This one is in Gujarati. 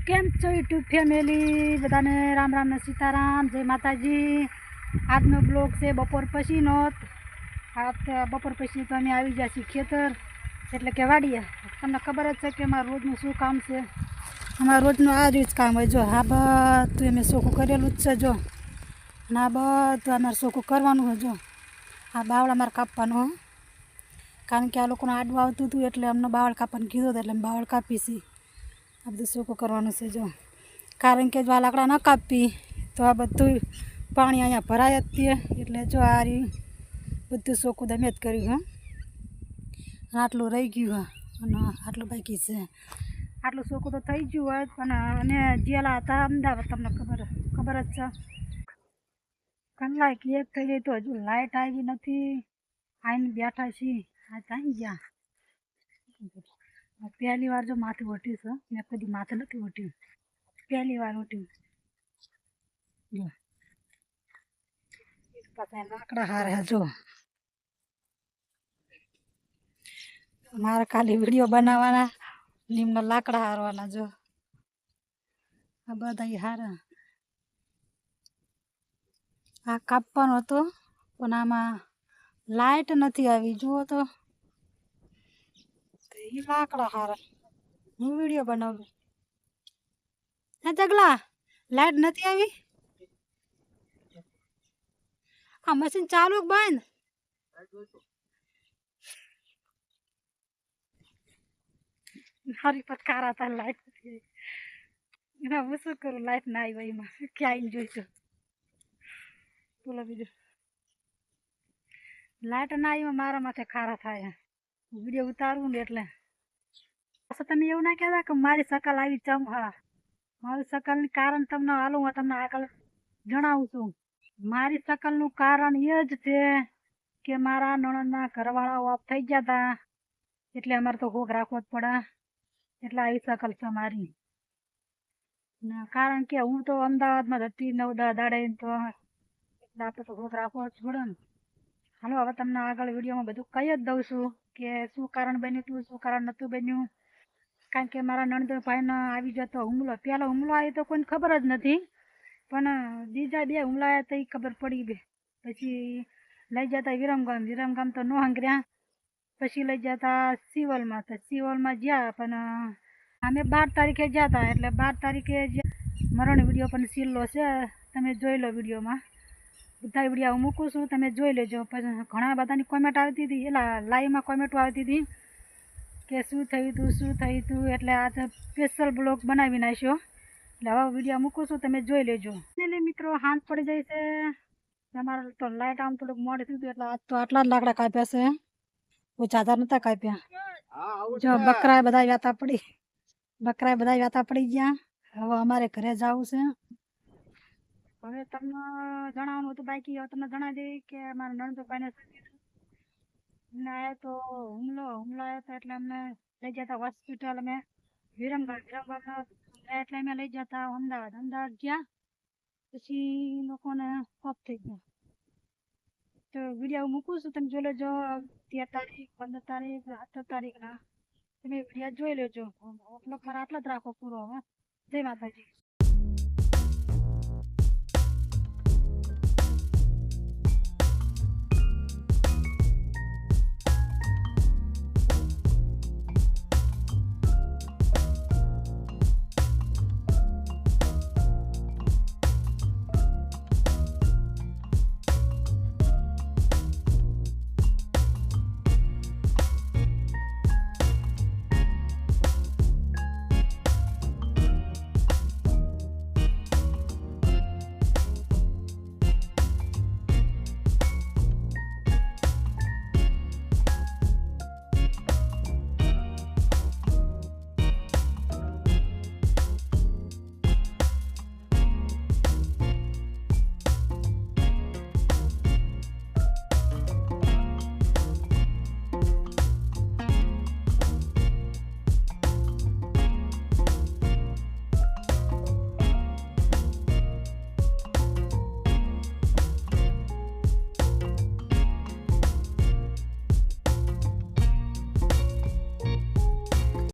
કેમ છો યુટ્યુબ ફેમિલી બધાને રામ રામ ને સીતારામ જય માતાજી। આજનો બ્લોગ છે બપોર પછીનો। બપોર પછી તો અમે આવી ગયા છીએ ખેતર એટલે કે વાડીએ। તમને ખબર જ છે કે અમારા રોજનું શું કામ છે। અમારા રોજનું આ જ કામ હોય। જો આ બધું અમે ચોખ્ખું કરેલું જ છે। જો અને આ બધું અમારે ચોખ્ખું કરવાનું હોય। જો આ બાવળ અમારે કાપવાનું હોય, કારણ કે આ લોકોને આડું આવતું હતું એટલે અમને બાવળ કાપવાનું કીધું હતું, એટલે અમે બાવળ કાપી છીએ। આ બધું ચોખ્ખું કરવાનું છે। જો કારણ કે જો આ લાકડા ન કાપી તો આ બધું પાણી અહીંયા ભરાય જ તે, એટલે જો આ બધું ચોખ્ખું અમે જ કર્યું હા। આટલું રહી ગયું અને આટલું બાકી છે। આટલું ચોખ્ખું તો થઈ ગયું હોય, પણ અને જેલા હતા અમદાવાદ, તમને ખબર જ છે। કલાક એક થઈ જાય તો હજુ લાઇટ આવી નથી, આવીને બેઠા છીએ। આ ચાઈ ગયા પહેલી વાર જો માથું વટ્યું છે। મેં કદી માથું નથી વટ્યું, પહેલી વાર વટ્યું। જો પાછા લાકડા હારે જો મારે ખાલી વિડીયો બનાવવાના, લીમના લાકડા હારવાના। જો આ બધા હારા આ કાપવાનો હતો, પણ આમાં લાઇટ નથી આવી। જુઓ તો એ લાકડા હારા હું વિડીયો બનાવું। હા જગલા, લાઇટ નથી આવી। આ મશીન ચાલુ બંધ? મારી પર કારા હતા લાઇટ નથી આવી। હું શું કરું, લાઇટ ના આવી એમાં ક્યાં જોઈશું। બોલો બીજું, લાઇટ ના આવી મારા માથે ખારા થાય। વિડીયો ઉતારવું ને એટલે તમે એવું ના કહેતા કે મારી શકલ આવી ચમ। હા, મારી શકલનું કારણ તમને હાલું હું તમને આગળ જણાવું છું। મારી શકલનું કારણ એ જ છે કે મારા નણંદના ઘરવાળા ઓફ થઈ ગયા હતા, એટલે અમારે તો ભોગ રાખવો જ પડે, એટલે આવી શકલ છે મારી। કારણ કે હું તો અમદાવાદમાં જ હતી 9-10 દાડે, તો એટલે આપણે તો ભોગ રાખવો જ પડે ને। હાલો હવે તમને આગળ વિડીયોમાં બધું કહી જ દઉં છું કે શું કારણ બન્યું હતું, શું કારણ નહોતું બન્યું। કારણ કે મારા નણંદભાઈને આવી જતો હુમલો, પહેલો હુમલો આવ્યો તો કોઈને ખબર જ નથી, પણ બીજા 2 હુમલા આવ્યા તો એ ખબર પડી ગઈ। પછી લઈ જતા વિરમગામ તો ન હંગર્યા, પછી લઈ જતા સિવલમાં, તો સિવલમાં ગયા, પણ અમે 12 તારીખે ગયા હતા, એટલે 12 તારીખે મરણ વિડીયો પણ સીલ્લો છે, તમે જોઈ લો। વિડીયોમાં બધા વિડીયો હું મૂકું છું, તમે જોઈ લેજો। પછી ઘણા બધાની કોમેન્ટ આવતી હતી, એટલે લાઈવમાં કોમેન્ટો આવતી હતી કે શું થયું હતું, શું થયું હતું, એટલે આ સ્પેશિયલ બ્લોગ બનાવી નાખ્યો। એટલે હવે વિડીયો મૂકું છું, તમે જોઈ લેજો। મિત્રો હાંજ પડી જાય છે, તમારે તો લાઇટ આમ થોડુંક મોડું થયું હતું, એટલે આજ તો આટલા જ લાકડા કાપ્યા છે, કોઈ જાજા નતા કાપ્યા। જો બકરા બધા વ્યાતા પડી ગયા। હવે અમારે ઘરે જવું છે। હવે તમને જણાવવાનું હતું બાકી, હવે તમને જણાવી દઈ કે મારા નણંદભાઈને આવ્યો તો હુમલો આવ્યો હતો, એટલે અમને લઈ જતા હોસ્પિટલ। અમે વિરમગામ એટલે અમે લઈ જતા અમદાવાદ ગયા, પછી લોકોને ઓફ થઈ ગયા। તો વિડીયો મૂકું છું, તમે જોઈ લેજો। 13 તારીખ, 15 તારીખ, 17 તારીખના તમે વિડીયો જોઈ લેજો। આટલો જ રાખો પૂરો। હવે જય માતાજી।